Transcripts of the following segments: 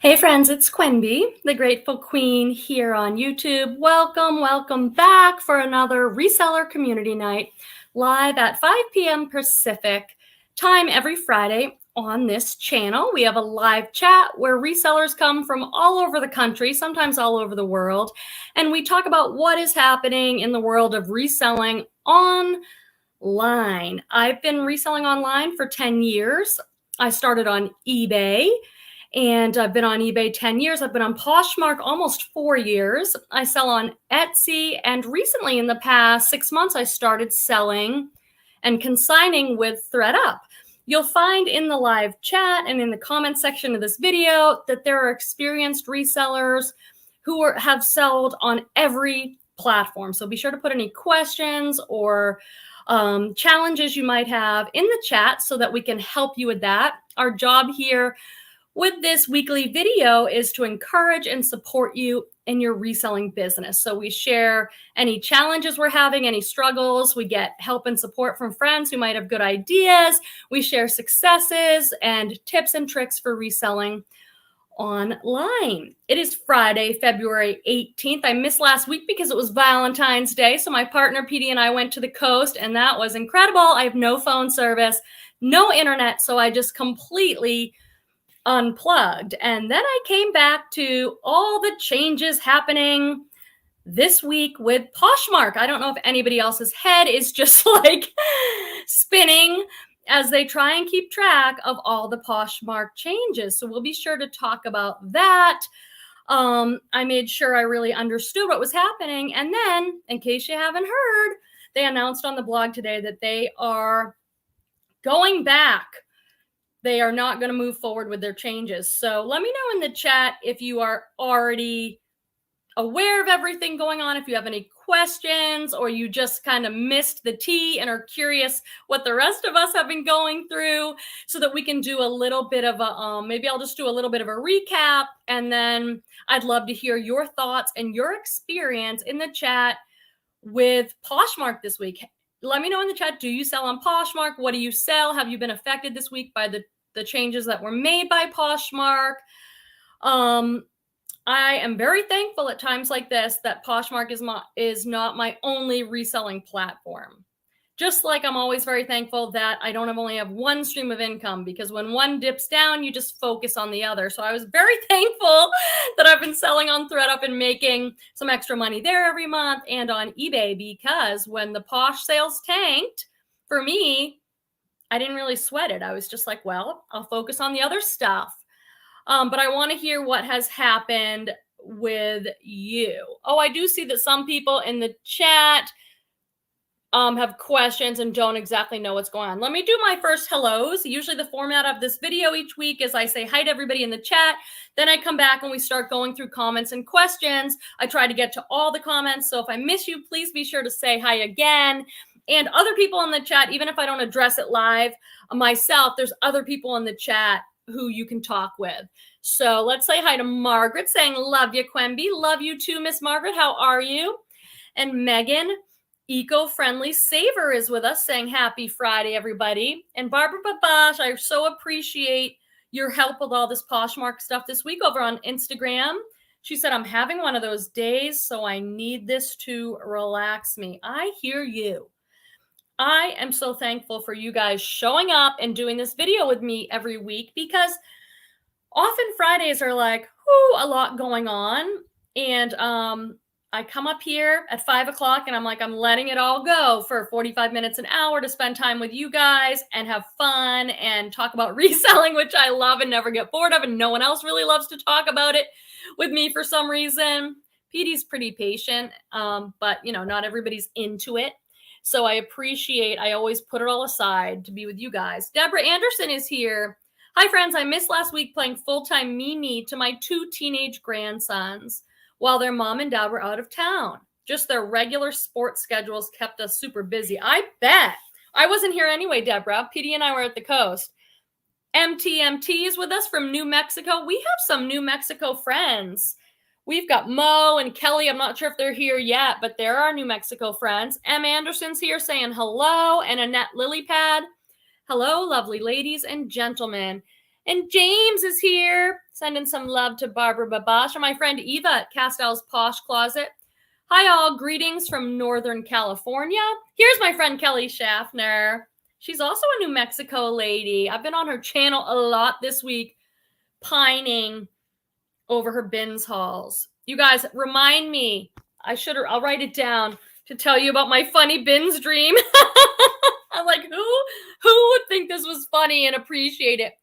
Hey friends, it's Quenby, the Grateful Queen here on YouTube. Welcome back for another reseller community night live at 5 p.m. Pacific time every Friday on this channel. We have a live chat where resellers come from all over the country, sometimes all over the world, and we talk about what is happening in the world of reselling online. I've been reselling online for 10 years. I started on eBay. And I've been on eBay 10 years. I've been on Poshmark almost 4 years. I sell on Etsy. And recently, in the past 6 months, I started selling and consigning with Thredup. You'll find in the live chat and in the comment section of this video that there are experienced resellers who have sold on every platform. So be sure to put any questions or challenges you might have in the chat so that we can help you with that. Our job here with this weekly video is to encourage and support you in your reselling business. So we share any challenges we're having, any struggles. We get help and support from friends who might have good ideas. We share successes and tips and tricks for reselling online. It is Friday, February 18th. I missed last week because it was Valentine's Day. So my partner, Petey, and I went to the coast, and that was incredible. I have no phone service, no internet, so I just completely unplugged. And then I came back to all the changes happening this week with Poshmark. I don't know if anybody else's head is just like spinning as they try and keep track of all the Poshmark changes. So we'll be sure to talk about that. I made sure I really understood what was happening. And then, in case you haven't heard, they announced on the blog today that they are going back. They are not going to move forward with their changes. So let me know in the chat if you are already aware of everything going on, if you have any questions, or you just kind of missed the tea and are curious what the rest of us have been going through, so that we can do a little bit of a, maybe I'll just do a little bit of a recap, and then I'd love to hear your thoughts and your experience in the chat with Poshmark this week. Let me know in the chat, do you sell on Poshmark? What do you sell? Have you been affected this week by the changes that were made by Poshmark? I am very thankful at times like this that Poshmark is not my only reselling platform. Just like I'm always very thankful that I don't only have one stream of income, because when one dips down, you just focus on the other. So I was very thankful that I've been selling on Thredup and making some extra money there every month, and on eBay, because when the Posh sales tanked, for me, I didn't really sweat it. I was just like, well, I'll focus on the other stuff. But I want to hear what has happened with you. Oh, I do see that some people in the chat have questions and don't exactly know what's going on. Let me do my first hellos. Usually the format of this video each week is I say hi to everybody in the chat. Then I come back and we start going through comments and questions. I try to get to all the comments. So if I miss you, please be sure to say hi again. And other people in the chat, even if I don't address it live myself, there's other people in the chat who you can talk with. So let's say hi to Margaret, saying, love you, Quenby. Love you too, Miss Margaret. How are you? And Megan, Eco-Friendly Saver, is with us, saying happy Friday, everybody. And Barbara Babash, I so appreciate your help with all this Poshmark stuff this week over on Instagram. She said, I'm having one of those days, so I need this to relax me. I hear you. I am so thankful for you guys showing up and doing this video with me every week, because often Fridays are like, a lot going on. And I come up here at 5 o'clock and I'm like, I'm letting it all go for 45 minutes, an hour, to spend time with you guys and have fun and talk about reselling, which I love and never get bored of. And no one else really loves to talk about it with me for some reason. Petey's pretty patient, but not everybody's into it. So I always put it all aside to be with you guys. Deborah Anderson is here. Hi, friends. I missed last week playing full-time Mimi to my 2 teenage grandsons while their mom and dad were out of town. Just their regular sports schedules kept us super busy. I bet. I wasn't here anyway, Deborah. Petey and I were at the coast. MTMT is with us from New Mexico. We have some New Mexico friends. We've got Mo and Kelly. I'm not sure if they're here yet, but they're our New Mexico friends. M. Anderson's here saying hello. And Annette Lilypad. Hello, lovely ladies and gentlemen. And James is here. Sending some love to Barbara Babash and my friend Eva at Castell's Posh Closet. Hi all, greetings from Northern California. Here's my friend Kelly Schaffner. She's also a New Mexico lady. I've been on her channel a lot this week, pining over her bins hauls. You guys, remind me. I'll write it down to tell you about my funny bins dream. I'm like, who would think this was funny and appreciate it?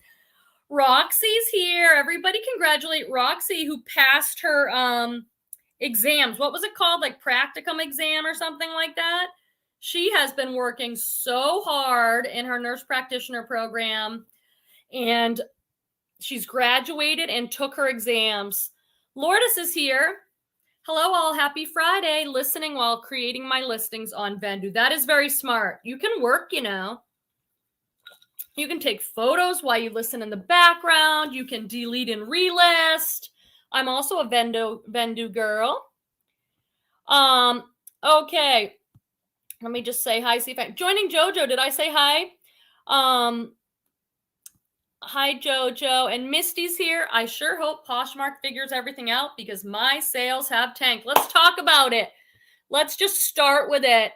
Roxy's here. Everybody congratulate Roxy, who passed her exams. What was it called? Like practicum exam or something like that? She has been working so hard in her nurse practitioner program, and she's graduated and took her exams. Lourdes is here. Hello all, happy Friday. Listening while creating my listings on Vendu. That is very smart. You can work, you know. You can take photos while you listen in the background. You can delete and relist. I'm also a Vendu girl. Okay. Let me just say hi. See if I'm joining Jojo. Did I say hi? Hi, Jojo. And Misty's here. I sure hope Poshmark figures everything out because my sales have tanked. Let's talk about it. Let's just start with it.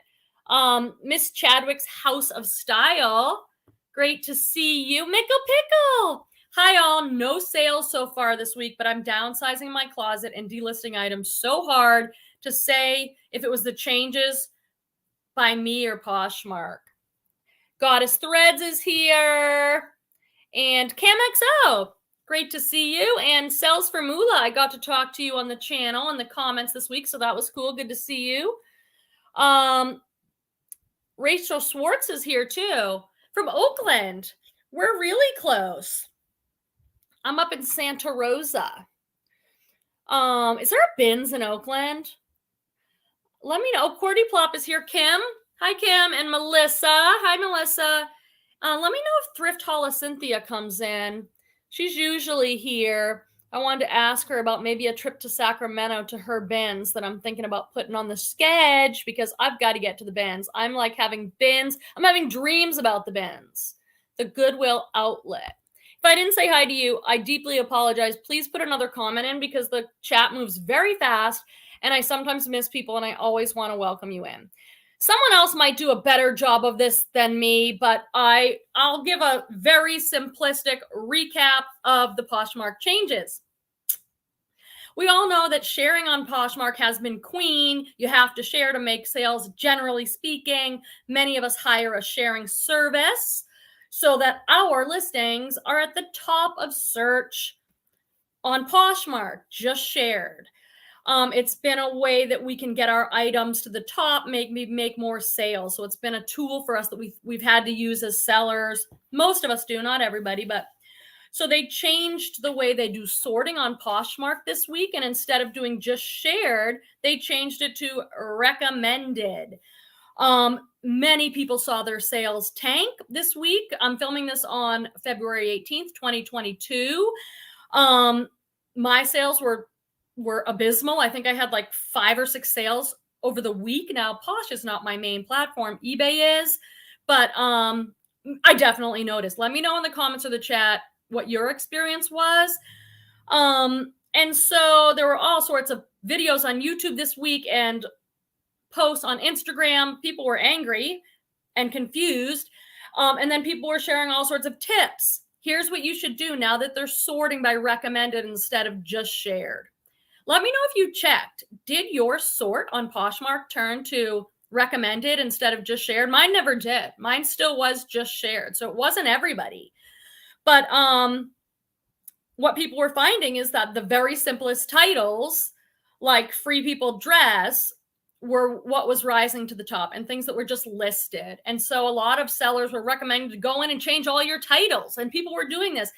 Miss Chadwick's House of Style. Great to see you. Mickle Pickle. Hi, all. No sales so far this week, but I'm downsizing my closet and delisting items so hard to say if it was the changes by me or Poshmark. Goddess Threads is here. And Cam XO. Great to see you. And Sells for Moolah. I got to talk to you on the channel in the comments this week, so that was cool. Good to see you. Rachel Schwartz is here too. From Oakland. We're really close. I'm up in Santa Rosa. Is there a Bins in Oakland? Let me know. Cordy Plop is here. Kim. Hi, Kim. And Melissa. Hi, Melissa. Let me know if Thrift Haul Cynthia comes in. She's usually here. I wanted to ask her about maybe a trip to Sacramento to her bins that I'm thinking about putting on the sketch because I've got to get to the bins. I'm like having bins. I'm having dreams about the bins. The Goodwill outlet. If I didn't say hi to you, I deeply apologize. Please put another comment in because the chat moves very fast and I sometimes miss people and I always want to welcome you in. Someone else might do a better job of this than me, but I'll give a very simplistic recap of the Poshmark changes. We all know that sharing on Poshmark has been queen. You have to share to make sales, generally speaking. Many of us hire a sharing service so that our listings are at the top of search on Poshmark, just shared. It's been a way that we can get our items to the top, make more sales. So it's been a tool for us that we've had to use as sellers. Most of us do, not everybody, but so they changed the way they do sorting on Poshmark this week. And instead of doing just shared, they changed it to recommended. Many people saw their sales tank this week. I'm filming this on February 18th, 2022. My sales were abysmal. I think I had like 5 or 6 sales over the week. Now, Posh is not my main platform. eBay is, but I definitely noticed. Let me know in the comments or the chat what your experience was. And so there were all sorts of videos on YouTube this week and posts on Instagram. People were angry and confused. And then people were sharing all sorts of tips. Here's what you should do now that they're sorting by recommended instead of just shared. Let me know if you checked. Did your sort on Poshmark turn to recommended instead of just shared? Mine never did. Mine still was just shared. So it wasn't everybody. But what people were finding is that the very simplest titles, like Free People Dress, were what was rising to the top and things that were just listed. And so a lot of sellers were recommending to go in and change all your titles. And people were doing this.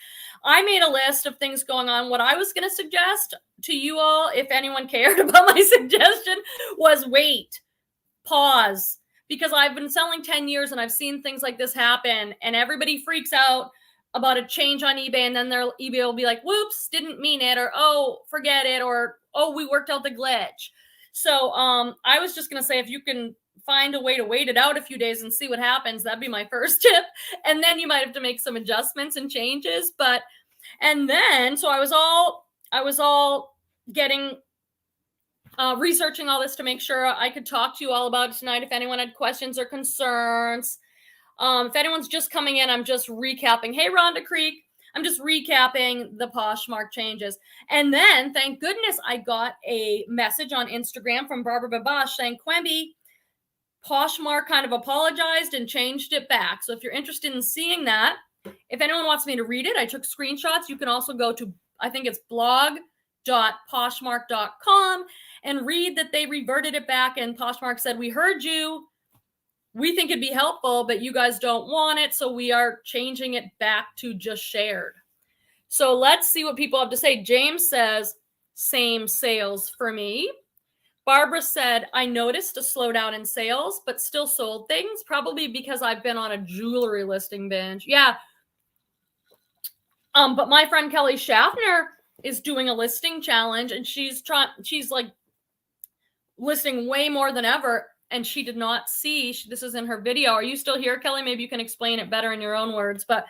I made a list of things going on. What I was going to suggest to you all, if anyone cared about my suggestion, was wait, pause, because I've been selling 10 years and I've seen things like this happen and everybody freaks out about a change on eBay. And then their eBay will be like, whoops, didn't mean it. Or, oh, forget it. Or, oh, we worked out the glitch. So I was just going to say, if you can find a way to wait it out a few days and see what happens. That'd be my first tip. And then you might have to make some adjustments and changes. And then, so I was all getting, researching all this to make sure I could talk to you all about it tonight. If anyone had questions or concerns, if anyone's just coming in, I'm just recapping. Hey, Rhonda Creek. I'm just recapping the Poshmark changes. And then, thank goodness, I got a message on Instagram from Barbara Babash saying, Quemby, Poshmark kind of apologized and changed it back. So if you're interested in seeing that, if anyone wants me to read it, I took screenshots. You can also go to, I think it's blog.poshmark.com and read that they reverted it back. And Poshmark said, we heard you. We think it'd be helpful, but you guys don't want it. So we are changing it back to just shared. So let's see what people have to say. James says, same sales for me. Barbara said, I noticed a slowdown in sales, but still sold things, probably because I've been on a jewelry listing binge. Yeah. But my friend Kelly Schaffner is doing a listing challenge, and she's like listing way more than ever. And she did not see, this is in her video. Are you still here, Kelly? Maybe you can explain it better in your own words. But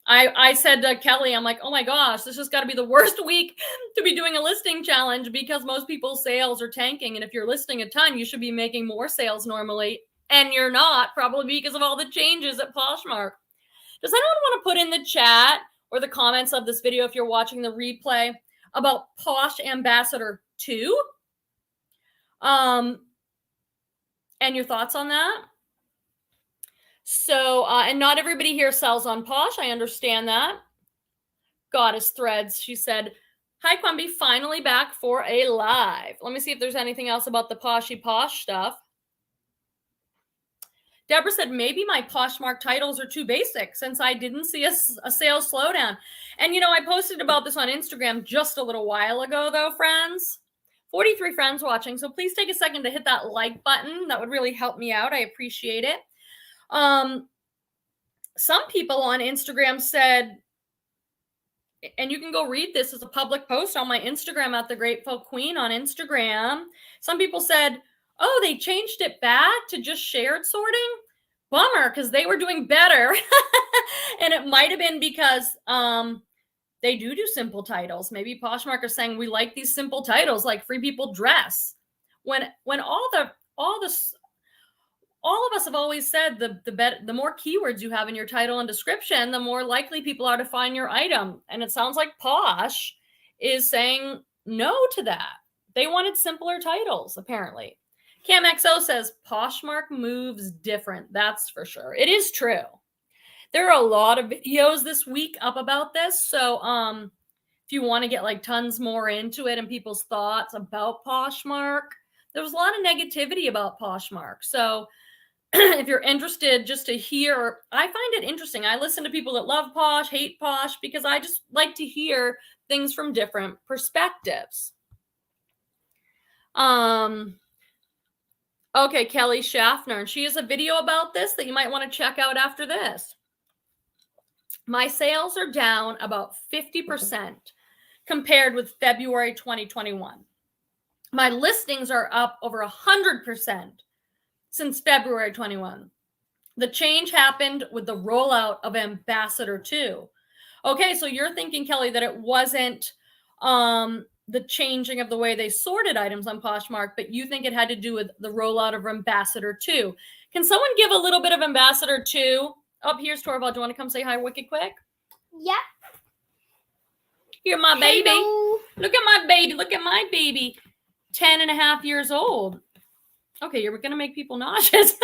I said to Kelly, I'm like, oh my gosh, this has got to be the worst week to be doing a listing challenge because most people's sales are tanking. And if you're listing a ton, you should be making more sales normally. And you're not, probably because of all the changes at Poshmark. Does anyone want to put in the chat or the comments of this video, if you're watching the replay, about Posh Ambassador 2? And your thoughts on that? So, and not everybody here sells on Posh. I understand that. Goddess Threads, she said, hi, Quemby, finally back for a live. Let me see if there's anything else about the Poshy Posh stuff. Deborah said, maybe my Poshmark titles are too basic since I didn't see a sales slowdown. And, I posted about this on Instagram just a little while ago, though, friends. 43 friends watching, so please take a second to hit that like button. That would really help me out. I appreciate it. Some people on Instagram said, and you can go read this as a public post on my Instagram at The Grateful Queen on Instagram. Some people said, oh, they changed it back to just shared sorting. Bummer, because they were doing better. And it might have been because they do simple titles. Maybe Poshmark is saying we like these simple titles, like Free People Dress. When all of us have always said the more keywords you have in your title and description, the more likely people are to find your item. And it sounds like Posh is saying no to that. They wanted simpler titles, apparently. CamXO says Poshmark moves different. That's for sure. It is true. There are a lot of videos this week up about this. So if you want to get like tons more into it and people's thoughts about Poshmark, there was a lot of negativity about Poshmark. So if you're interested just to hear, I find it interesting. I listen to people that love Posh, hate Posh, because I just like to hear things from different perspectives. Okay, Kelly Schaffner. She has a video about this that you might want to check out after this. My sales are down about 50% compared with February 2021. My listings are up over 100% since February 21. The change happened with the rollout of Ambassador 2. Okay, so you're thinking, Kelly, that it wasn't the changing of the way they sorted items on Poshmark, but you think it had to do with the rollout of Ambassador 2. Can someone give a little bit of Ambassador 2? Oh, here's Torvald. Do you want to come say hi wicked quick? Yeah. You're my baby. Hello. Look at my baby. Look at my baby. 10 and a half years old. Okay, you're going to make people nauseous.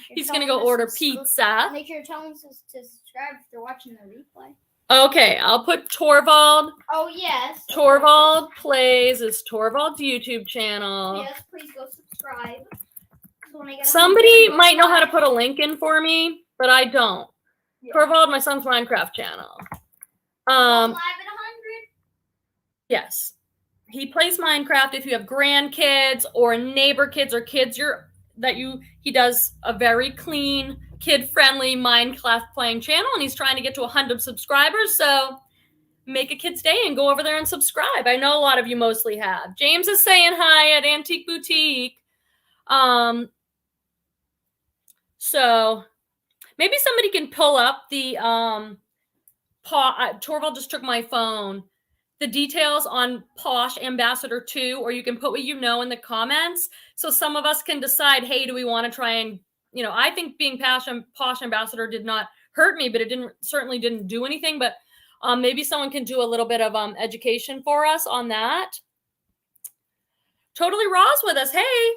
He's going to go order pizza. Make sure to tell them to subscribe if they're watching the replay. Okay, I'll put Torvald. Oh, yes. Torvald Plays is Torvald's YouTube channel. Yes, please go subscribe. Somebody might know how to put a link in for me, but I don't. Yeah. Torvald, my son's Minecraft channel. Live at 100. Yes. He plays Minecraft. If you have grandkids or neighbor kids or kids he does a very clean, kid-friendly Minecraft playing channel, and he's trying to get to 100 subscribers. So make a kid's day and go over there and subscribe. I know a lot of you mostly have. James is saying hi at Antique Boutique. So maybe somebody can pull up the Torvald just took my phone. The details on Posh Ambassador 2, or you can put what you know in the comments. So some of us can decide, hey, do we want to try and, I think being Posh Ambassador did not hurt me, but it certainly didn't do anything. But maybe someone can do a little bit of education for us on that. Totally Raw's with us. Hey,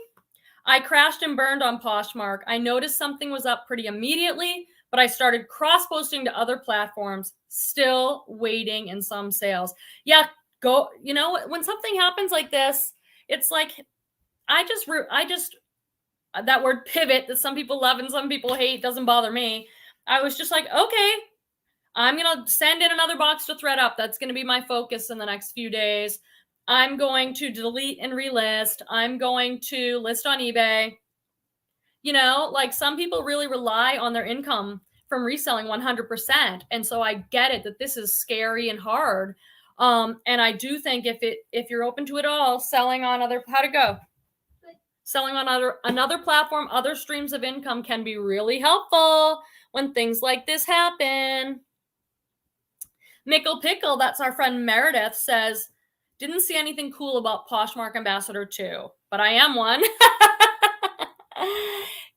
I crashed and burned on Poshmark. I noticed something was up pretty immediately, but I started cross-posting to other platforms, still waiting in some sales. Yeah, when something happens like this, it's like, I just, that word pivot that some people love and some people hate doesn't bother me. I was just like, okay, I'm going to send in another box to Thredup. That's going to be my focus in the next few days. I'm going to delete and relist. I'm going to list on eBay. Like some people really rely on their income from reselling 100%. And so I get it that this is scary and hard. And I do think if you're open to it all, selling on another platform, other streams of income can be really helpful when things like this happen. Mickle Pickle, that's our friend Meredith, says, didn't see anything cool about Poshmark Ambassador 2, but I am one.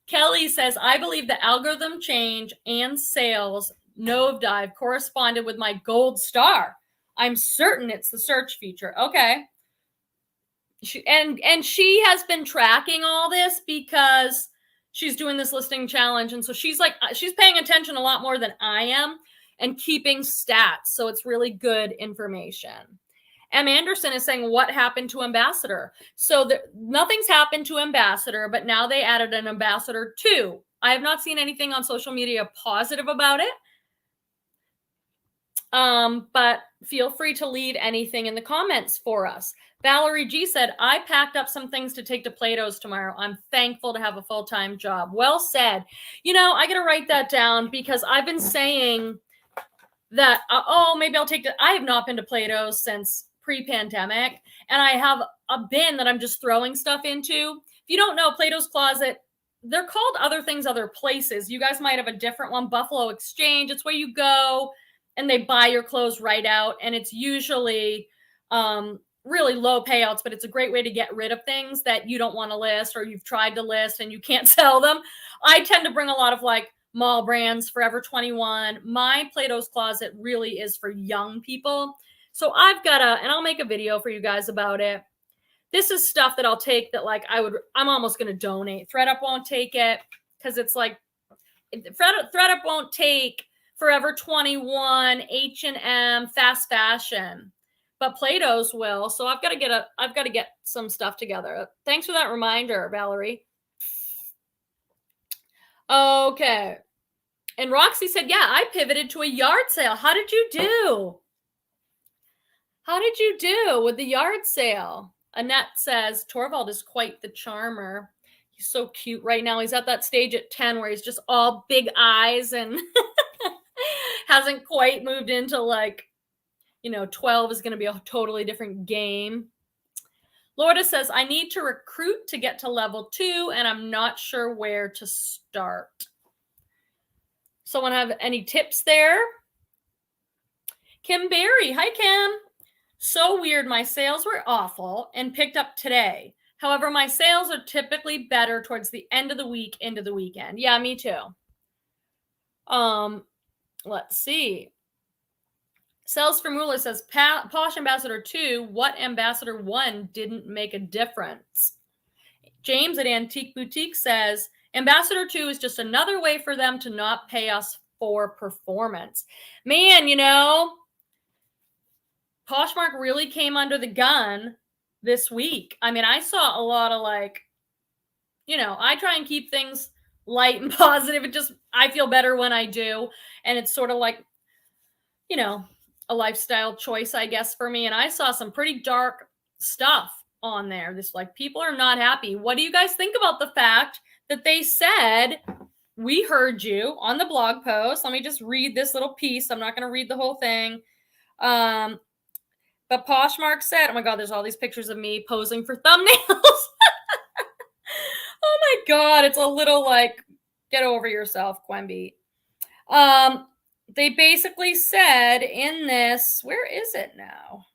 Kelly says, I believe the algorithm change and sales nosedive corresponded with my gold star. I'm certain it's the search feature. Okay. She has been tracking all this because she's doing this listing challenge. And so she's paying attention a lot more than I am and keeping stats. So it's really good information. M. Anderson is saying, what happened to Ambassador? So nothing's happened to Ambassador, but now they added an Ambassador 2. I have not seen anything on social media positive about it. But feel free to leave anything in the comments for us. Valerie G said, I packed up some things to take to Plato's tomorrow. I'm thankful to have a full-time job. Well said. I got to write that down because I've been saying that, maybe I'll take I have not been to Plato's since pre-pandemic, and I have a bin that I'm just throwing stuff into. If you don't know, Plato's Closet, they're called other things, other places. You guys might have a different one, Buffalo Exchange. It's where you go and they buy your clothes right out, and it's usually really low payouts, but it's a great way to get rid of things that you don't want to list or you've tried to list and you can't sell them. I tend to bring a lot of mall brands, Forever 21. My Plato's Closet really is for young people. So I've got and I'll make a video for you guys about it. This is stuff that I'll take that I'm almost going to donate. Thredup won't take it because it's Thredup won't take Forever 21, H&M, fast fashion, but Plato's will. So I've got to get some stuff together. Thanks for that reminder, Valerie. Okay. And Roxy said, yeah, I pivoted to a yard sale. How did you do? How did you do with the yard sale? Annette says, Torvald is quite the charmer. He's so cute right now. He's at that stage at 10 where he's just all big eyes and hasn't quite moved into 12 is going to be a totally different game. Lorda says, I need to recruit to get to level 2 and I'm not sure where to start. Someone have any tips there? Kim Berry. Hi, Kim. So weird. My sales were awful and picked up today. However, my sales are typically better towards the end of the week into the weekend. Yeah, me too. Let's see. Sales for Moolah says, Posh Ambassador 2, what Ambassador 1 didn't make a difference? James at Antique Boutique says, Ambassador 2 is just another way for them to not pay us for performance. Man, Poshmark really came under the gun this week. I mean, I saw a lot of I try and keep things light and positive. I feel better when I do. And it's sort of a lifestyle choice, I guess, for me. And I saw some pretty dark stuff on there. People are not happy. What do you guys think about the fact that they said, we heard you on the blog post? Let me just read this little piece. I'm not going to read the whole thing. But Poshmark said, oh my God, there's all these pictures of me posing for thumbnails. God, it's a little like, get over yourself, Quemby. They basically said in this, where is it now?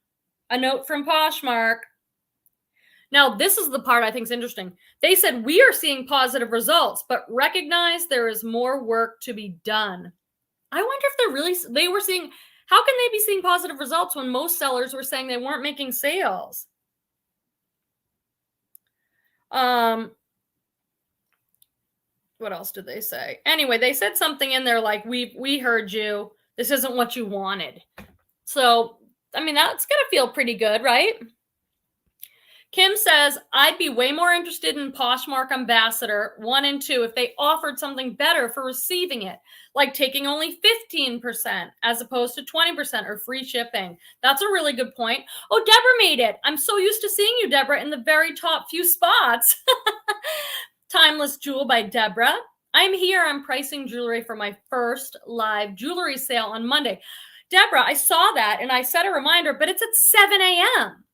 A note from Poshmark. Now, this is the part I think is interesting. They said, we are seeing positive results, but recognize there is more work to be done. I wonder if they were seeing, how can they be seeing positive results when most sellers were saying they weren't making sales? What else did they say? Anyway, they said something in there like, we heard you. This isn't what you wanted. So, I mean, that's going to feel pretty good, right? Kim says, I'd be way more interested in Poshmark Ambassador 1 and 2 if they offered something better for receiving it, like taking only 15% as opposed to 20% or free shipping. That's a really good point. Oh, Deborah made it. I'm so used to seeing you, Deborah, in the very top few spots. Timeless Jewel by Deborah. I'm here. I'm pricing jewelry for my first live jewelry sale on Monday. Deborah, I saw that and I set a reminder, but it's at 7 a.m.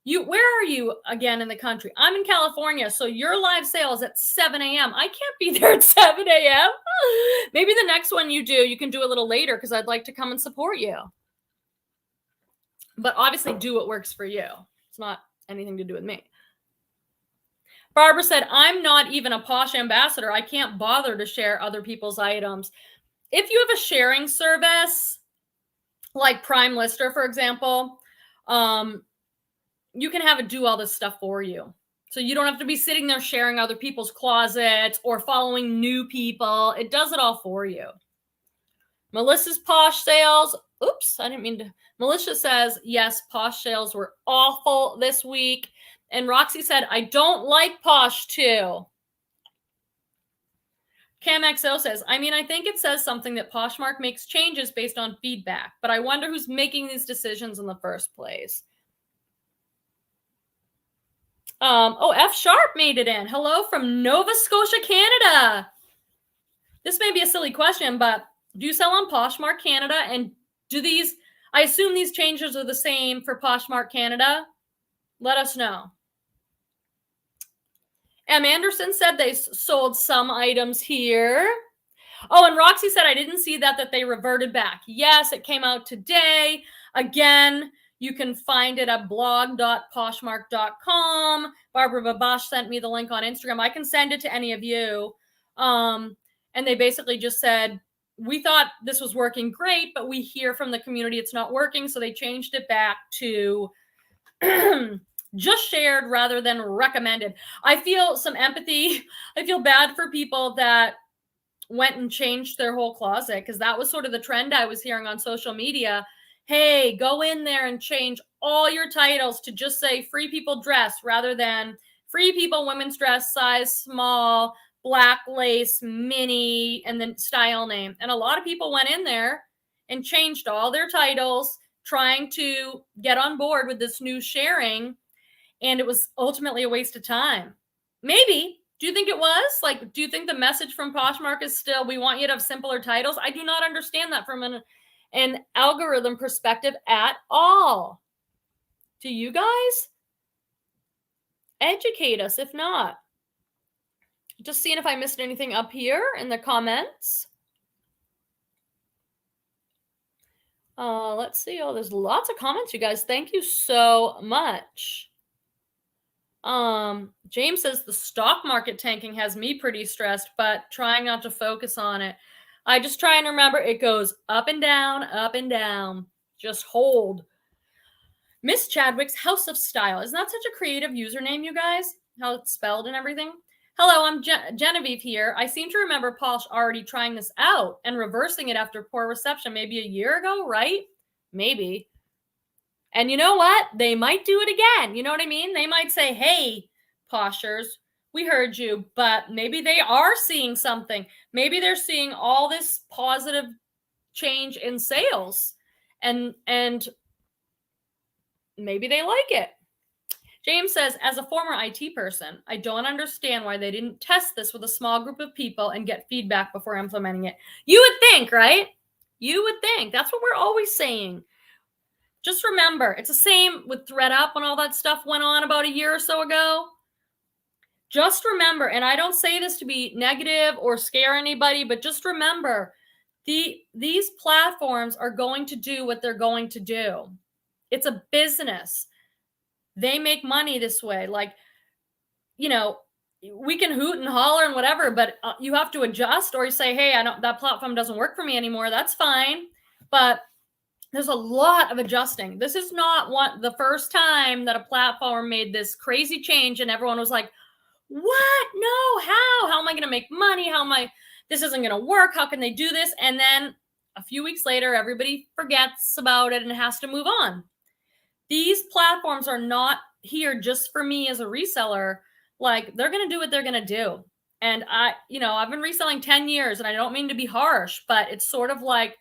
Where are you again in the country? I'm in California, so your live sale is at 7 a.m. I can't be there at 7 a.m. Maybe the next one you can do a little later because I'd like to come and support you. But obviously do what works for you. It's not anything to do with me. Barbara said, I'm not even a Posh ambassador. I can't bother to share other people's items. If you have a sharing service, like Prime Lister, for example, you can have it do all this stuff for you. So you don't have to be sitting there sharing other people's closets or following new people. It does it all for you. Melissa's Posh sales. Oops, I didn't mean to. Melissa says, yes, Posh sales were awful this week. And Roxy said, I don't like Posh too. CamXO says, I mean, I think it says something that Poshmark makes changes based on feedback, but I wonder who's making these decisions in the first place. F Sharp made it in. Hello from Nova Scotia, Canada. This may be a silly question, but do you sell on Poshmark Canada? And I assume these changes are the same for Poshmark Canada? Let us know. M. Anderson said they sold some items here. Oh, and Roxy said, I didn't see that they reverted back. Yes, it came out today. Again, you can find it at blog.poshmark.com. Barbara Babash sent me the link on Instagram. I can send it to any of you. And they basically just said, we thought this was working great, but we hear from the community it's not working. So they changed it back to just shared rather than recommended. I feel some empathy. I feel bad for people that went and changed their whole closet because that was sort of the trend I was hearing on social media. Hey, go in there and change all your titles to just say free people dress rather than free people women's dress, size small, black lace, mini, and then style name. And a lot of people went in there and changed all their titles trying to get on board with this new sharing. And it was ultimately a waste of time. Maybe. Do you think it was? Like, do you think the message from Poshmark is still, we want you to have simpler titles? I do not understand that from an algorithm perspective at all. Do you guys? Educate us if not. Just seeing if I missed anything up here in the comments. Let's see. Oh, there's lots of comments, you guys. Thank you so much. James says the stock market tanking has me pretty stressed, but trying not to focus on it. I just try and remember it goes up and down, up and down. Just hold. Miss Chadwick's House of Style. Isn't that such a creative username, you guys? How it's spelled and everything. Hello, I'm Genevieve here. I seem to remember Posh already trying this out and reversing it after poor reception maybe a year ago, right? Maybe. And you know what? They might do it again. You know what I mean? They might say, hey, Poshers, we heard you, but maybe they are seeing something. Maybe they're seeing all this positive change in sales and maybe they like it. James says, as a former IT person, I don't understand why they didn't test this with a small group of people and get feedback before implementing it. You would think, right? You would think. That's what we're always saying. Just remember, it's the same with Thredup when all that stuff went on about a year or so ago. just remember, and I don't say this to be negative or scare anybody, but just remember, these platforms are going to do what they're going to do. It's a business. They make money this way. Like, you know, we can hoot and holler and whatever, but you have to adjust, or you say, hey, that platform doesn't work for me anymore. That's fine. But there's a lot of adjusting. This is not the first time that a platform made this crazy change and everyone was like, what? No, how am I going to make money? This isn't going to work. How can they do this? And then a few weeks later, everybody forgets about it and has to move on. These platforms are not here just for me as a reseller. Like, they're going to do what they're going to do. And I've been reselling 10 years, and I don't mean to be harsh, but it's sort of like,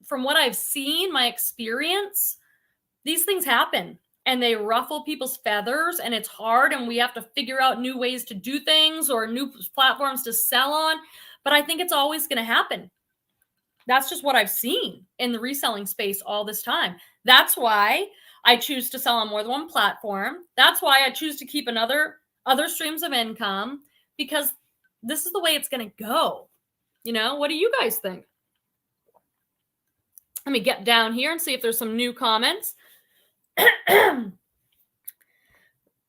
from what I've seen, my experience, these things happen and they ruffle people's feathers, and it's hard, and we have to figure out new ways to do things or new platforms to sell on. But I think it's always going to happen. That's just what I've seen in the reselling space all this time. That's why I choose to sell on more than one platform. That's why I choose to keep other streams of income, because this is the way it's going to go. What do you guys think? Let me get down here and see if there's some new comments.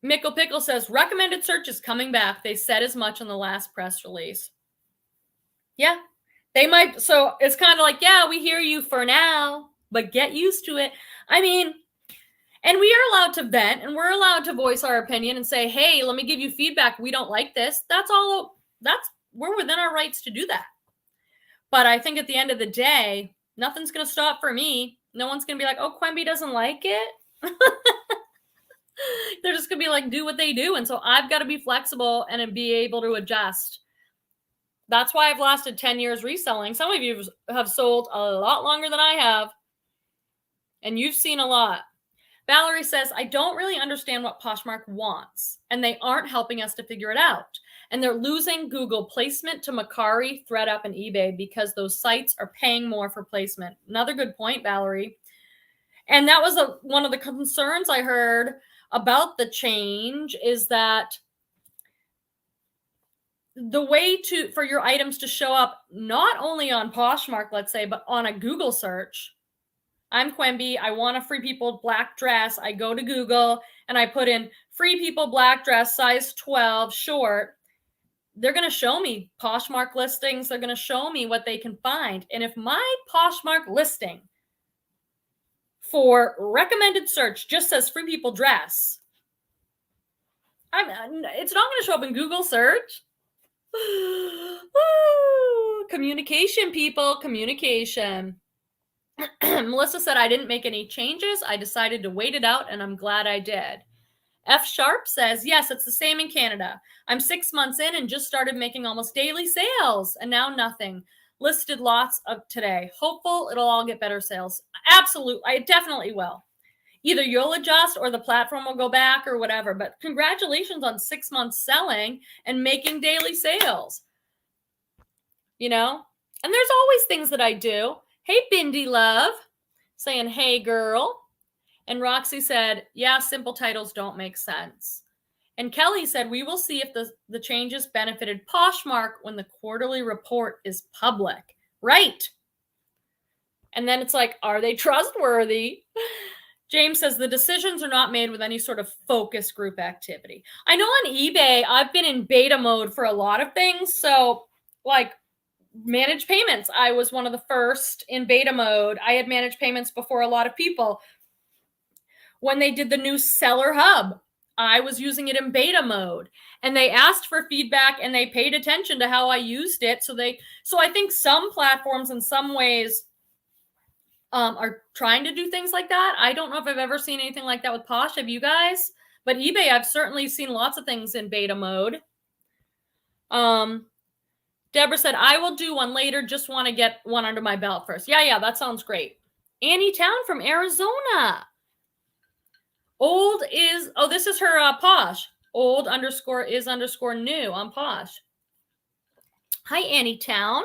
Mickle Pickle says, recommended search is coming back. They said as much on the last press release. Yeah, they might. So it's kind of like, yeah, we hear you for now, but get used to it. I mean, and we are allowed to vent, and we're allowed to voice our opinion and say, hey, let me give you feedback. We don't like this. We're within our rights to do that. But I think at the end of the day, nothing's going to stop for me. No one's going to be like, oh, Quemby doesn't like it. They're just going to be like, do what they do. And so I've got to be flexible and be able to adjust. That's why I've lasted 10 years reselling. Some of you have sold a lot longer than I have. And you've seen a lot. Valerie says, I don't really understand what Poshmark wants. And they aren't helping us to figure it out. And they're losing Google placement to Mercari, Thredup, and eBay because those sites are paying more for placement. Another good point, Valerie. And that was one of the concerns I heard about the change, is that the way for your items to show up not only on Poshmark, let's say, but on a Google search. I'm Quemby. I want a Free People black dress. I go to Google and I put in Free People black dress, size 12, short. They're going to show me Poshmark listings. They're going to show me what they can find. And if my Poshmark listing for recommended search just says Free People dress, it's not going to show up in Google search. Communication, people, communication. Melissa said, I didn't make any changes. I decided to wait it out, and I'm glad I did. F Sharp says, yes, it's the same in Canada. I'm 6 months in and just started making almost daily sales, and now nothing. Listed lots of today. Hopeful it'll all get better sales. Absolutely. I definitely will. Either you'll adjust or the platform will go back or whatever. But congratulations on 6 months selling and making daily sales. And there's always things that I do. Hey, Bindi Love, saying, hey, girl. And Roxy said, yeah, simple titles don't make sense. And Kelly said, we will see if the changes benefited Poshmark when the quarterly report is public. Right. And then it's like, are they trustworthy? James says, the decisions are not made with any sort of focus group activity. I know on eBay, I've been in beta mode for a lot of things. So like managed payments, I was one of the first in beta mode. I had managed payments before a lot of people. When they did the new seller hub, I was using it in beta mode, and they asked for feedback and they paid attention to how I used it. So I think some platforms in some ways are trying to do things like that. I don't know if I've ever seen anything like that with Posh. Have you guys? But eBay, I've certainly seen lots of things in beta mode. Deborah said, I will do one later. Just want to get one under my belt first. Yeah, that sounds great. Annie Town from Arizona. This is her Posh. Old_is_new on Posh. Hi, Annie Town.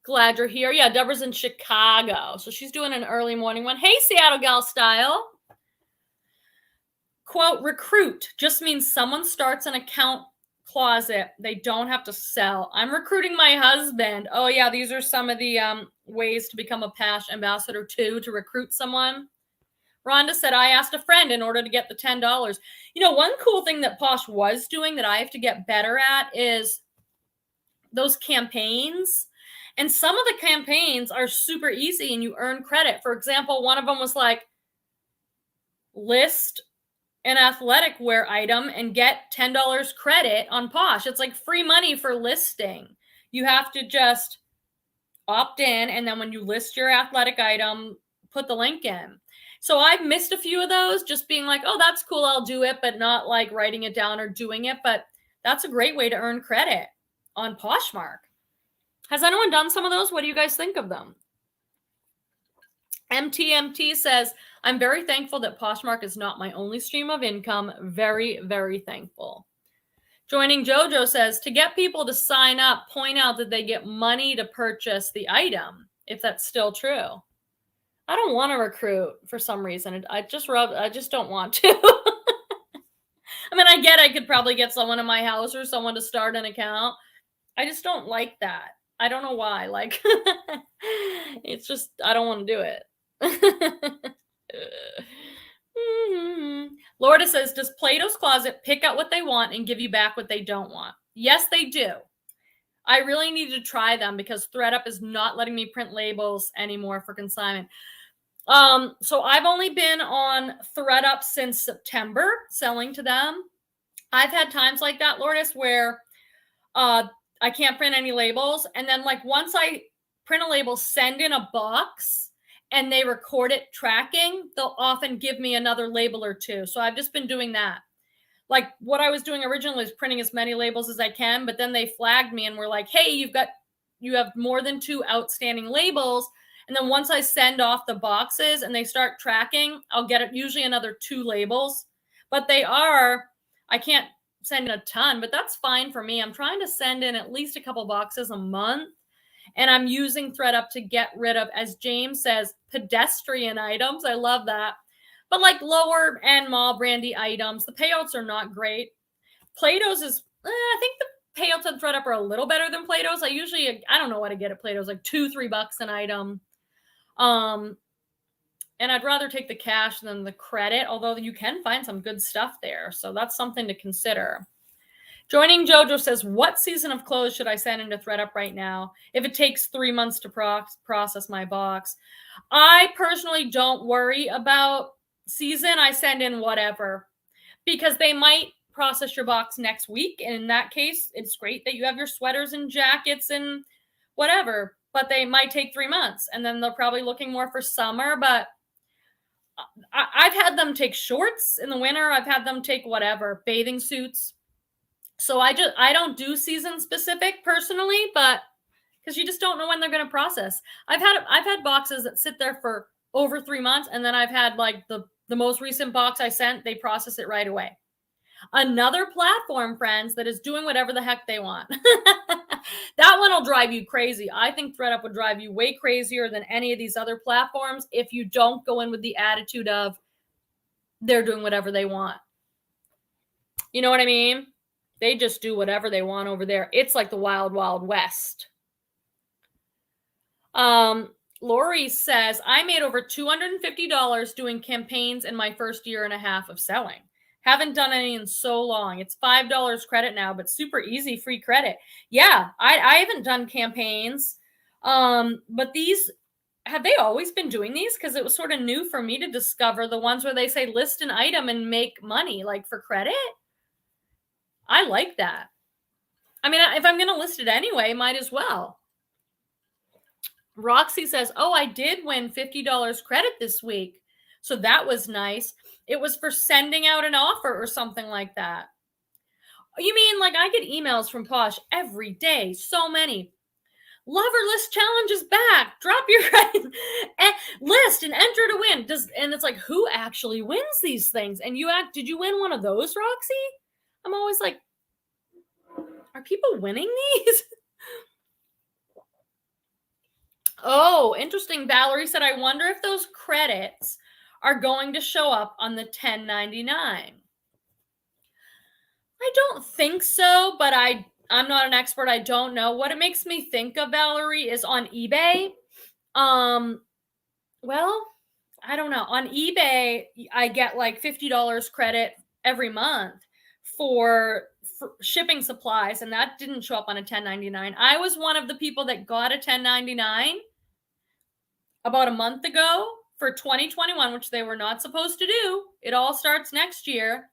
Glad you're here. Yeah, Deborah's in Chicago. So she's doing an early morning one. Hey, Seattle Gal Style. Quote, recruit just means someone starts an account closet. They don't have to sell. I'm recruiting my husband. Oh yeah, these are some of the ways to become a Posh ambassador too, to recruit someone. Rhonda said, I asked a friend in order to get the $10. You know, one cool thing that Posh was doing that I have to get better at is those campaigns. And some of the campaigns are super easy and you earn credit. For example, one of them was like, list an athletic wear item and get $10 credit on Posh. It's like free money for listing. You have to just opt in, and then when you list your athletic item, put the link in. So I've missed a few of those, just being like, oh, that's cool, I'll do it, but not like writing it down or doing it. But that's a great way to earn credit on Poshmark. Has anyone done some of those? What do you guys think of them? MTMT says, I'm very thankful that Poshmark is not my only stream of income. Very, very thankful. Joining Jojo says, to get people to sign up, point out that they get money to purchase the item, if that's still true. I don't want to recruit for some reason. I just don't want to. I mean, I get I could probably get someone in my house or someone to start an account. I just don't like that. I don't know why. Like, it's just, I don't want to do it. Lorda says, does Plato's Closet pick out what they want and give you back what they don't want? Yes, they do. I really need to try them because Thredup is not letting me print labels anymore for consignment. So I've only been on Thredup since September selling to them. I've had times like that, Lourdes, where I can't print any labels. And then like once I print a label, send in a box and they record it tracking, they'll often give me another label or two. So I've just been doing that. Like what I was doing originally was printing as many labels as I can, but then they flagged me and were like, hey, you have more than 2 outstanding labels. And then once I send off the boxes and they start tracking, I'll get usually another 2 labels. But I can't send in a ton, but that's fine for me. I'm trying to send in at least a couple boxes a month. And I'm using Thredup to get rid of, as James says, pedestrian items. I love that. But like lower end mall brandy items, the payouts are not great. Plato's is, I think the payouts on Thredup are a little better than Plato's. I don't know what I get at Plato's, like $2-3 an item. And I'd rather take the cash than the credit, although you can find some good stuff there. So that's something to consider. Joining Jojo says, what season of clothes should I send into Thredup right now if it takes 3 months to process my box? I personally don't worry about season. I send in whatever because they might process your box next week. And in that case, it's great that you have your sweaters and jackets and whatever, but they might take 3 months and then they're probably looking more for summer. But I've had them take shorts in the winter. I've had them take whatever, bathing suits. So I don't do season specific personally, but because you just don't know when they're going to process. I've had boxes that sit there for over 3 months. And then I've had like the most recent box I sent, they process it right away. Another platform, friends, that is doing whatever the heck they want. That one will drive you crazy. I think Thredup would drive you way crazier than any of these other platforms if you don't go in with the attitude of they're doing whatever they want. You know what I mean? They just do whatever they want over there. It's like the wild, wild west. Lori says, I made over $250 doing campaigns in my first year and a half of selling. Haven't done any in so long. It's $5 credit now, but super easy, free credit. Yeah, I haven't done campaigns. But have they always been doing these? Because it was sort of new for me to discover the ones where they say list an item and make money, like for credit. I like that. I mean, if I'm going to list it anyway, might as well. Roxy says, oh, I did win $50 credit this week. So that was nice. It was for sending out an offer or something like that. You mean like I get emails from Posh every day, so many. Lover list challenge is back. Drop your list and enter to win. And it's like, who actually wins these things? And did you win one of those, Roxy? I'm always like, are people winning these? Oh, interesting. Valerie said, I wonder if those credits are going to show up on the 1099. I don't think so, but I'm not an expert. I don't know. What it makes me think of, Valerie, is on eBay. Well, I don't know. On eBay, I get like $50 credit every month for shipping supplies, and that didn't show up on a 1099. I was one of the people that got a 1099 about a month ago for 2021, which they were not supposed to do. It all starts next year.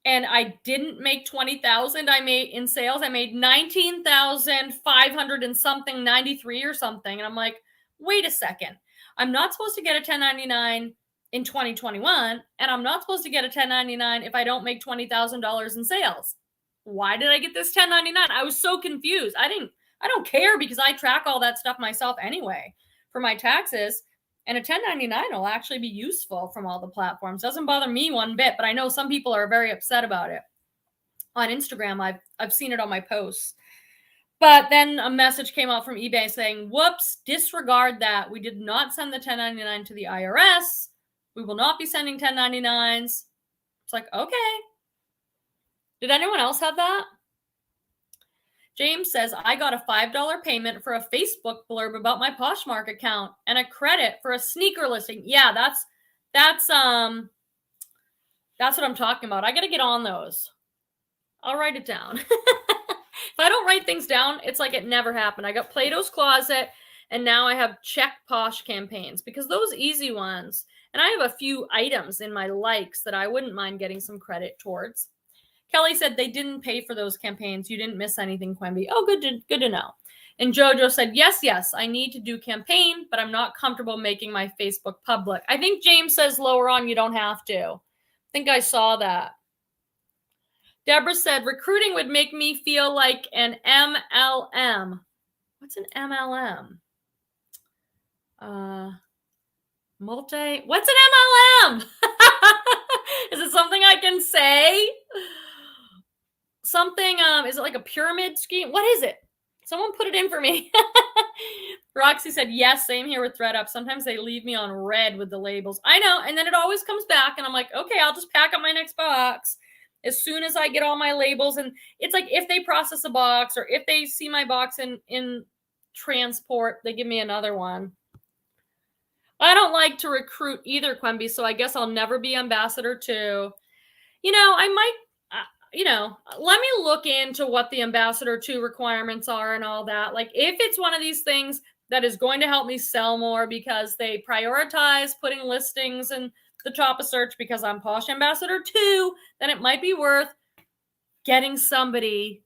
And I didn't make 20,000. I made in sales. I made 19,500 and something, 93 or something. And I'm like, wait a second. I'm not supposed to get a 1099 in 2021, and I'm not supposed to get a 1099 if I don't make $20,000 in sales. Why did I get this 1099? I was so confused. I don't care because I track all that stuff myself anyway for my taxes. And a 1099 will actually be useful from all the platforms. Doesn't bother me one bit, but I know some people are very upset about it. On Instagram, I've seen it on my posts. But then a message came out from eBay saying, whoops, disregard that. We did not send the 1099 to the IRS. We will not be sending 1099s. It's like, okay. Did anyone else have that? James says, I got a $5 payment for a Facebook blurb about my Poshmark account and a credit for a sneaker listing. Yeah, that's what I'm talking about. I got to get on those. I'll write it down. If I don't write things down, it's like it never happened. I got Plato's Closet, and now I have Check Posh campaigns because those easy ones. And I have a few items in my likes that I wouldn't mind getting some credit towards. Kelly said they didn't pay for those campaigns. You didn't miss anything, Quimby. Oh, good to know. And Jojo said, yes, I need to do campaign, but I'm not comfortable making my Facebook public. I think James says lower on you don't have to. I think I saw that. Deborah said, recruiting would make me feel like an MLM. What's an MLM? What's an MLM? Is it something I can say? Something, is it like a pyramid scheme? What is it? Someone put it in for me. Roxy said, yes, same here with Thredup. Sometimes they leave me on red with the labels. I know, and then it always comes back, and I'm like, okay, I'll just pack up my next box as soon as I get all my labels. And it's like if they process a box or if they see my box in transport, they give me another one. I don't like to recruit either, Quimby, so I guess I'll never be ambassador too. I might, let me look into what the ambassador 2 requirements are and all that. Like if it's one of these things that is going to help me sell more because they prioritize putting listings in the top of search because I'm Posh Ambassador 2, then it might be worth getting somebody,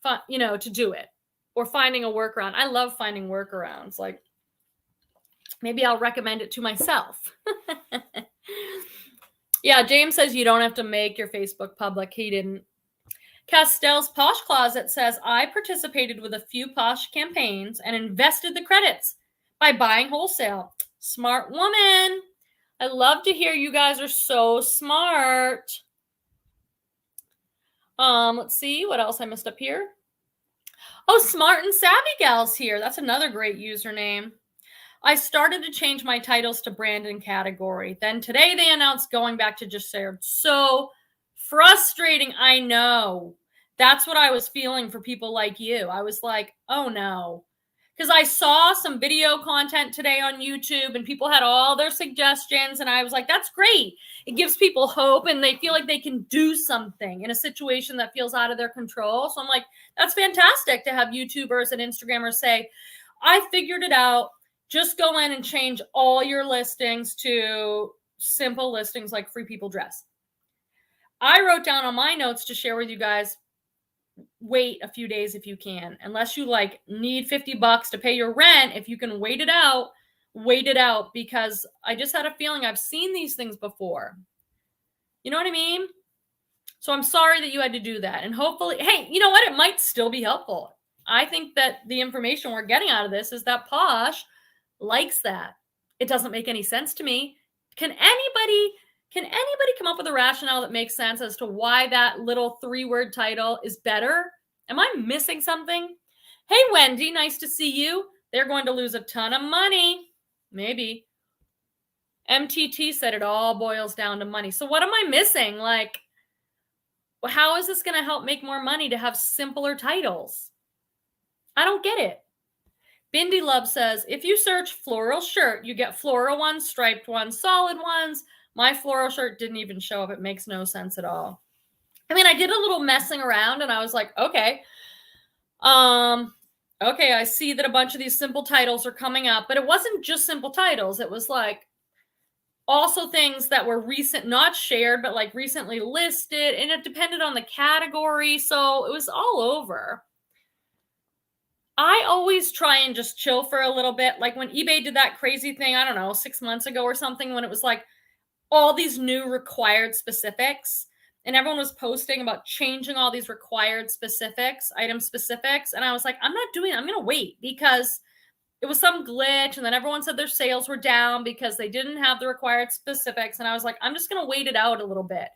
to do it or finding a workaround. I love finding workarounds. Like maybe I'll recommend it to myself. Yeah, James says you don't have to make your Facebook public. He didn't. Castell's Posh Closet says, I participated with a few Posh campaigns and invested the credits by buying wholesale. Smart woman. I love to hear you guys are so smart. Let's see what else I missed up here. Oh, Smart and Savvy Gal's here. That's another great username. I started to change my titles to brand and category. Then today they announced going back to just shared. So frustrating. I know. That's what I was feeling for people like you. I was like, oh no. Because I saw some video content today on YouTube and people had all their suggestions. And I was like, that's great. It gives people hope and they feel like they can do something in a situation that feels out of their control. So I'm like, that's fantastic to have YouTubers and Instagrammers say, I figured it out. Just go in and change all your listings to simple listings like Free People Dress. I wrote down on my notes to share with you guys, wait a few days if you can. Unless you need $50 to pay your rent, if you can wait it out because I just had a feeling I've seen these things before. You know what I mean? So I'm sorry that you had to do that. And hopefully, hey, you know what? It might still be helpful. I think that the information we're getting out of this is that Posh likes that. It doesn't make any sense to me. Can anybody come up with a rationale that makes sense as to why that little 3-word title is better? Am I missing something? Hey, Wendy, nice to see you. They're going to lose a ton of money. Maybe. MTT said it all boils down to money. So what am I missing? how is this going to help make more money to have simpler titles? I don't get it. Bindi Love says, if you search floral shirt, you get floral ones, striped ones, solid ones. My floral shirt didn't even show up. It makes no sense at all. I mean, I did a little messing around and I was like, okay. Okay, I see that a bunch of these simple titles are coming up, but it wasn't just simple titles. It was like also things that were recent, not shared, but like recently listed, and it depended on the category. So it was all over. I always try and just chill for a little bit. Like when eBay did that crazy thing, I don't know, 6 months ago or something, when it was like all these new required specifics and everyone was posting about changing all these required specifics, item specifics. And I was like, I'm not doing it. I'm going to wait because it was some glitch. And then everyone said their sales were down because they didn't have the required specifics. And I was like, I'm just going to wait it out a little bit.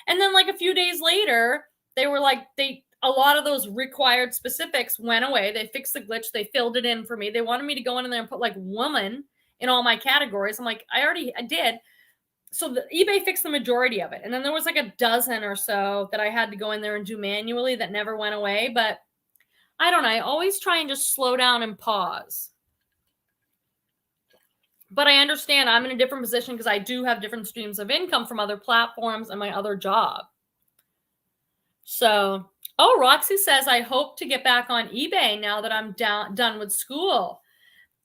And then like a few days later, they were like, a lot of those required specifics went away. They fixed the glitch. They filled it in for me. They wanted me to go in there and put like woman in all my categories. I'm like, I did. So the eBay fixed the majority of it. And then there was like a dozen or so that I had to go in there and do manually that never went away. But I don't know. I always try and just slow down and pause. But I understand I'm in a different position because I do have different streams of income from other platforms and my other job. So, oh, Roxy says, I hope to get back on eBay now that I'm done with school.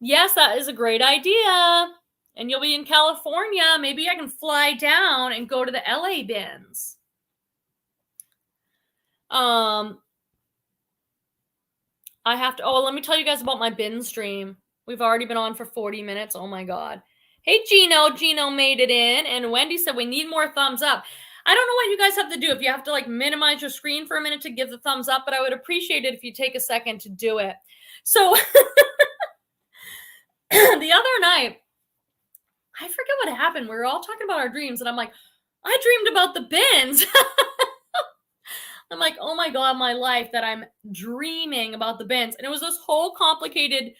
Yes, that is a great idea. And you'll be in California. Maybe I can fly down and go to the LA bins. Let me tell you guys about my bin stream. We've already been on for 40 minutes. Oh my God. Hey, Gino made it in. And Wendy said, we need more thumbs up. I don't know what you guys have to do. If you have to like minimize your screen for a minute to give the thumbs up, but I would appreciate it if you take a second to do it. So the other night, I forget what happened. We were all talking about our dreams and I'm like, I dreamed about the bins. I'm like, oh my God, my life that I'm dreaming about the bins. And it was this whole complicated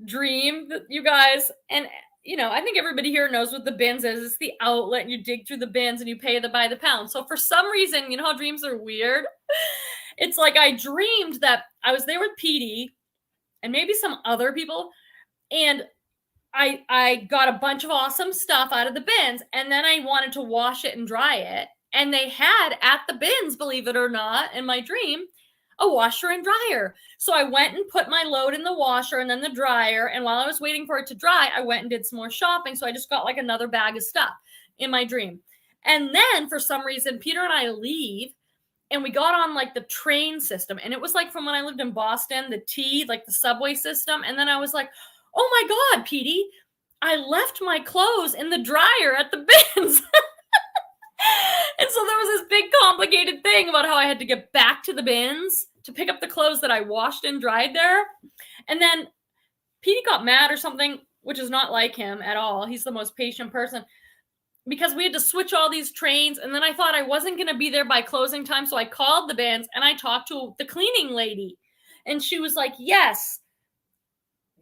dream, you guys. And, you know, I think everybody here knows what the bins is. It's the outlet and you dig through the bins and you pay by the pound. So for some reason, you know how dreams are weird? It's like I dreamed that I was there with Petey and maybe some other people. And I got a bunch of awesome stuff out of the bins. And then I wanted to wash it and dry it. And they had at the bins, believe it or not, in my dream, a washer and dryer. So I went and put my load in the washer and then the dryer. And while I was waiting for it to dry, I went and did some more shopping. So I just got like another bag of stuff in my dream. And then for some reason, Peter and I leave and we got on like the train system. And it was like from when I lived in Boston, the T, like the subway system. And then I was like, oh my God, Petey, I left my clothes in the dryer at the bins. And so there was this big complicated thing about how I had to get back to the bins to pick up the clothes that I washed and dried there. And then Petey got mad or something, which is not like him at all. He's the most patient person because we had to switch all these trains. And then I thought I wasn't going to be there by closing time. So I called the bins and I talked to the cleaning lady and she was like, yes,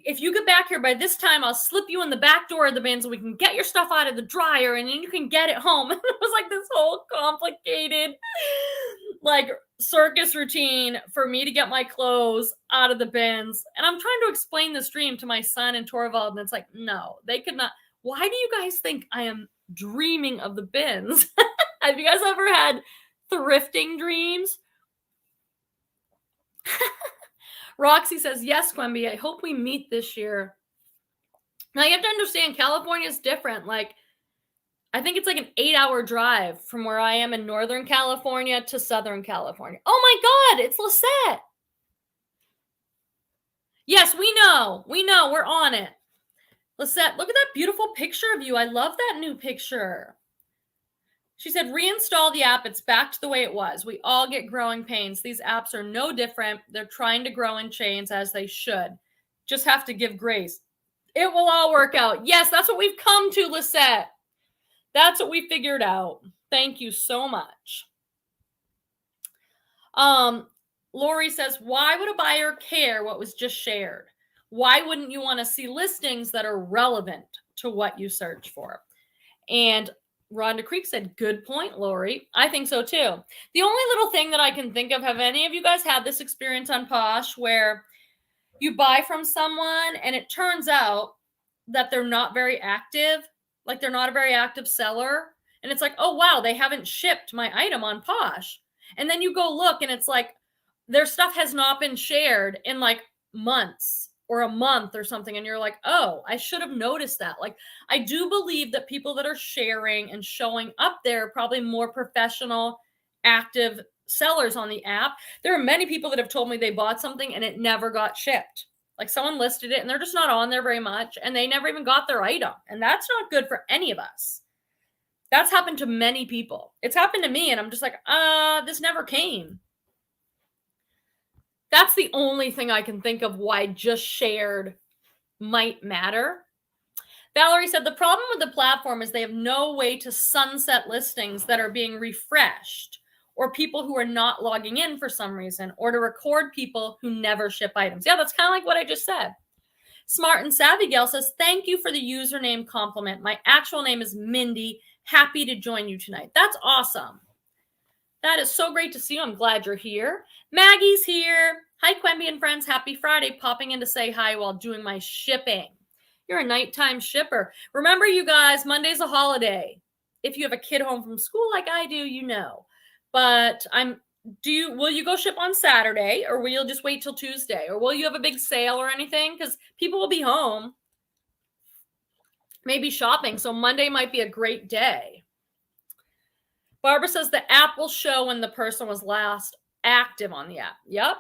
if you get back here by this time, I'll slip you in the back door of the bins and we can get your stuff out of the dryer and then you can get it home. And it was like this whole complicated like circus routine for me to get my clothes out of the bins. And I'm trying to explain this dream to my son and Torvald. And it's like, no, they could not. Why do you guys think I am dreaming of the bins? Have you guys ever had thrifting dreams? Roxy says, yes, Quemby, I hope we meet this year. Now, you have to understand, California is different. Like, I think it's like an 8-hour drive from where I am in Northern California to Southern California. Oh, my God, it's Lisette. Yes, we know. We're on it. Lisette, look at that beautiful picture of you. I love that new picture. She said, reinstall the app. It's back to the way it was. We all get growing pains. These apps are no different. They're trying to grow in chains as they should. Just have to give grace. It will all work out. Yes, that's what we've come to, Lisette. That's what we figured out. Thank you so much. Lori says, why would a buyer care what was just shared? Why wouldn't you want to see listings that are relevant to what you search for? And Rhonda Creek said, good point, Lori. I think so too. The only little thing that I can think of, have any of you guys had this experience on Posh where you buy from someone and it turns out that they're not very active, like they're not a very active seller, and it's like, oh wow, they haven't shipped my item on Posh, and then you go look and it's like their stuff has not been shared in like months or a month or something, and you're like, oh, I should have noticed that. Like, I do believe that people that are sharing and showing up there are probably more professional, active sellers on the app. There are many people that have told me they bought something and it never got shipped. Like someone listed it and they're just not on there very much and they never even got their item. And that's not good for any of us. That's happened to many people. It's happened to me and I'm just like, this never came. That's the only thing I can think of why just shared might matter. Valerie said, the problem with the platform is they have no way to sunset listings that are being refreshed, or people who are not logging in for some reason, or to record people who never ship items. Yeah, that's kind of like what I just said. Smart and Savvy Gal says, thank you for the username compliment. My actual name is Mindy. Happy to join you tonight. That's awesome. That is so great to see you. I'm glad you're here. Maggie's here. Hi, Quemby and friends. Happy Friday. Popping in to say hi while doing my shipping. You're a nighttime shipper. Remember, you guys, Monday's a holiday. If you have a kid home from school like I do, you know. But will you go ship on Saturday, or will you just wait till Tuesday? Or will you have a big sale or anything? Because people will be home, maybe shopping. So Monday might be a great day. Barbara says the app will show when the person was last active on the app. Yep,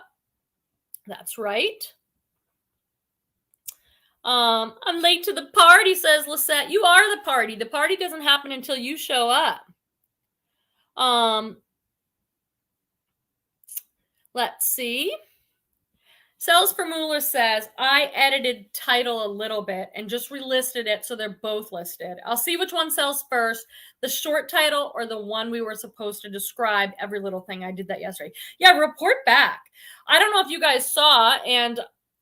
that's right. I'm late to the party, says Lisette. You are the party. The party doesn't happen until you show up. Let's see. Sells for Moolah says, I edited title a little bit and just relisted it so they're both listed. I'll see which one sells first, the short title or the one we were supposed to describe every little thing. I did that yesterday. Yeah, report back. I don't know if you guys saw, and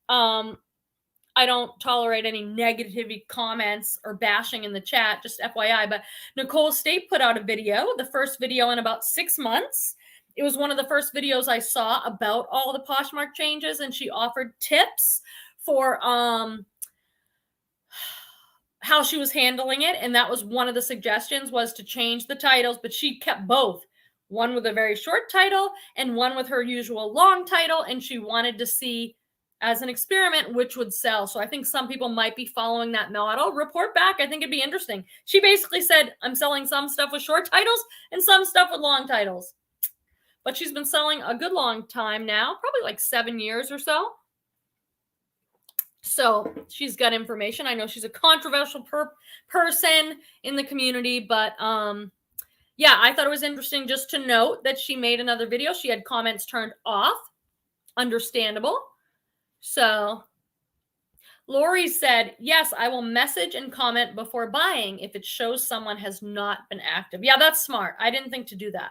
I don't tolerate any negativity comments or bashing in the chat, just FYI, but Nicole State put out a video, the first video in about 6 months. It was one of the first videos I saw about all the Poshmark changes, and she offered tips for how she was handling it. And that was one of the suggestions, was to change the titles, but she kept both, one with a very short title and one with her usual long title. And she wanted to see, as an experiment, which would sell. So I think some people might be following that model. Report back. I think it'd be interesting. She basically said, I'm selling some stuff with short titles and some stuff with long titles. But she's been selling a good long time now, probably like 7 years or so. So she's got information. I know she's a controversial person in the community, but yeah, I thought it was interesting just to note that she made another video. She had comments turned off. Understandable. So Lori said, yes, I will message and comment before buying if it shows someone has not been active. Yeah, that's smart. I didn't think to do that.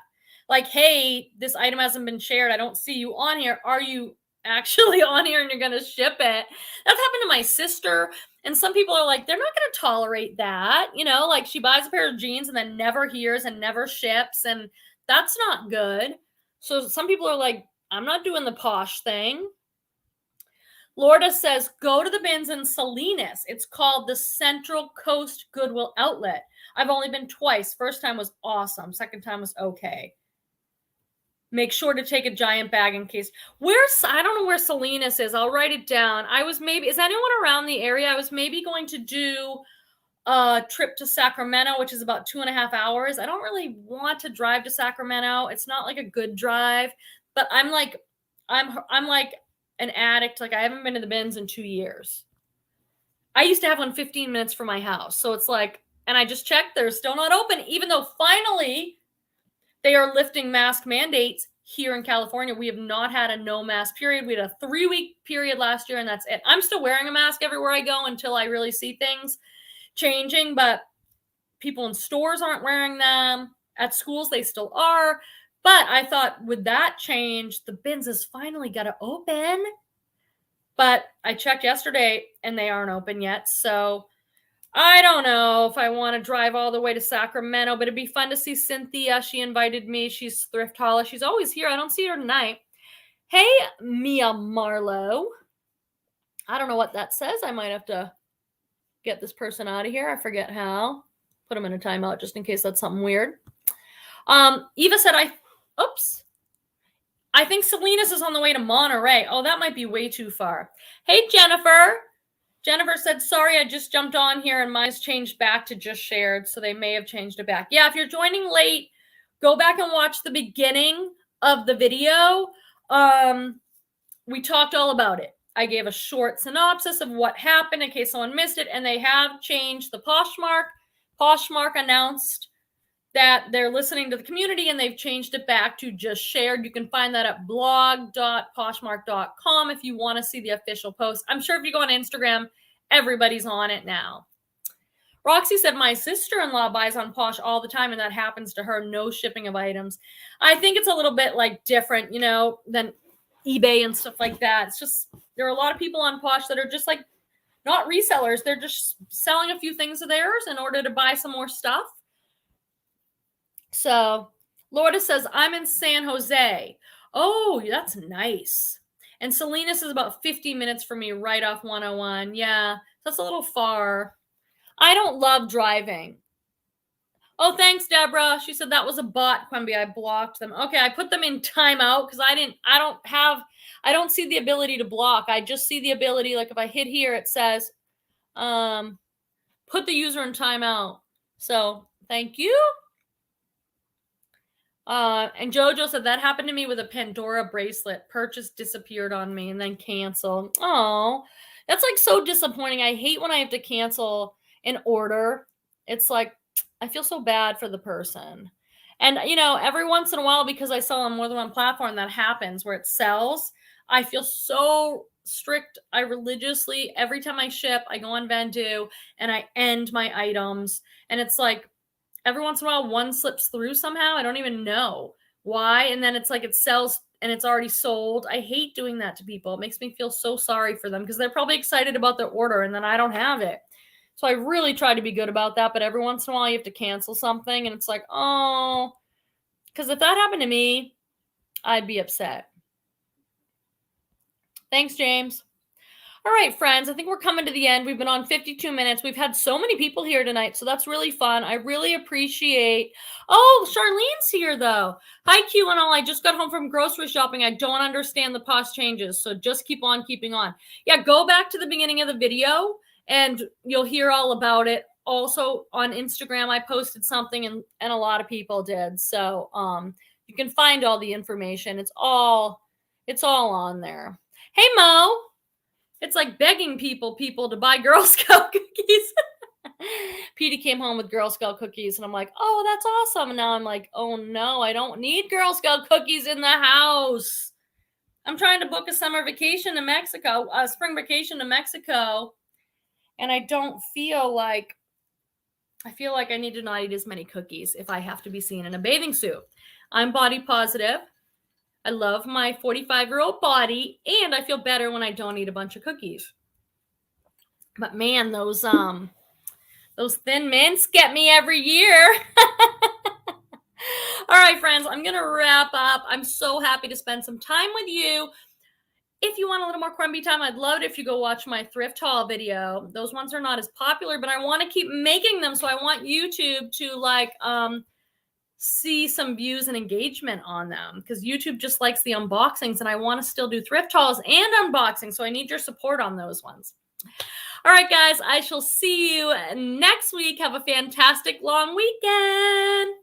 Like, hey, this item hasn't been shared. I don't see you on here. Are you actually on here and you're going to ship it? That's happened to my sister. And some people are like, they're not going to tolerate that. You know, like she buys a pair of jeans and then never hears and never ships. And that's not good. So some people are like, I'm not doing the Posh thing. Lorda says, go to the bins in Salinas. It's called the Central Coast Goodwill Outlet. I've only been twice. First time was awesome. Second time was okay. Make sure to take a giant bag in case. I don't know where Salinas is. I'll write it down. Is anyone around the area? I was maybe going to do a trip to Sacramento, which is about 2.5 hours. I don't really want to drive to Sacramento. It's not like a good drive, but I'm like an addict. Like, I haven't been to the bins in 2 years. I used to have one 15 minutes from my house. So it's like, and I just checked, they're still not open, even though finally they are lifting mask mandates here in California. We have not had a no mask period. We had a 3-week period last year, and that's it. I'm still wearing a mask everywhere I go until I really see things changing, but people in stores aren't wearing them. At schools, they still are. But I thought, with that change, the bins has finally got to open. But I checked yesterday, and they aren't open yet. So I don't know if I want to drive all the way to Sacramento, but it'd be fun to see Cynthia. She invited me. She's Thrift Hauls. She's always here. I don't see her tonight. Hey, Mia Marlowe. I don't know what that says. I might have to get this person out of here. I forget how. Put them in a timeout just in case that's something weird. Eva said, I think Salinas is on the way to Monterey. Oh, that might be way too far. Hey, Jennifer. Jennifer said, sorry, I just jumped on here and mine's changed back to just shared, so they may have changed it back. Yeah, if you're joining late, go back and watch the beginning of the video. We talked all about it. I gave a short synopsis of what happened in case someone missed it, and they have changed the Poshmark. Poshmark announced that they're listening to the community, and they've changed it back to just shared. You can find that at blog.poshmark.com if you want to see the official post. I'm sure if you go on Instagram, everybody's on it now. Roxy said, my sister-in-law buys on Posh all the time, and that happens to her. No shipping of items. I think it's a little bit like different, than eBay and stuff like that. It's just, there are a lot of people on Posh that are just like not resellers. They're just selling a few things of theirs in order to buy some more stuff. So Lorda says, I'm in San Jose. Oh, that's nice. And Salinas is about 50 minutes from me right off 101. Yeah, that's a little far. I don't love driving. Oh, thanks, Deborah. She said that was a bot, Quimby. I blocked them. Okay, I put them in timeout because I don't see the ability to block. I just see the ability, like if I hit here, it says, put the user in timeout. So thank you. And Jojo said that happened to me with a Pandora bracelet. Purchase disappeared on me and then canceled. Oh, that's like so disappointing. I hate when I have to cancel an order. It's like, I feel so bad for the person. And, every once in a while, because I sell on more than one platform, that happens where it sells. I feel so strict. I religiously, every time I ship, I go on Vendu and I end my items. And it's like, every once in a while, one slips through somehow. I don't even know why. And then it's like it sells and it's already sold. I hate doing that to people. It makes me feel so sorry for them because they're probably excited about their order and then I don't have it. So I really try to be good about that. But every once in a while, you have to cancel something. And it's like, oh, because if that happened to me, I'd be upset. Thanks, James. All right, friends, I think we're coming to the end. We've been on 52 minutes. We've had so many people here tonight, so that's really fun. I really appreciate... Oh, Charlene's here, though. Hi, Q and all. I just got home from grocery shopping. I don't understand the Posh changes, so just keep on keeping on. Yeah, go back to the beginning of the video, and you'll hear all about it. Also, on Instagram, I posted something, and a lot of people did. So you can find all the information. It's all on there. Hey, Mo. It's like begging people to buy Girl Scout cookies. Petey came home with Girl Scout cookies, and I'm like, oh, that's awesome. And now I'm like, oh, no, I don't need Girl Scout cookies in the house. I'm trying to book a summer vacation to Mexico, a spring vacation to Mexico, and I don't feel like, I need to not eat as many cookies if I have to be seen in a bathing suit. I'm body positive. I love my 45-year-old body, and I feel better when I don't eat a bunch of cookies. But man, those Thin Mints get me every year. All right, friends, I'm going to wrap up. I'm so happy to spend some time with you. If you want a little more Crumby time, I'd love it if you go watch my thrift haul video. Those ones are not as popular, but I want to keep making them, so I want YouTube to see some views and engagement on them because YouTube just likes the unboxings and I want to still do thrift hauls and unboxing. So I need your support on those ones. All right, guys, I shall see you next week. Have a fantastic long weekend.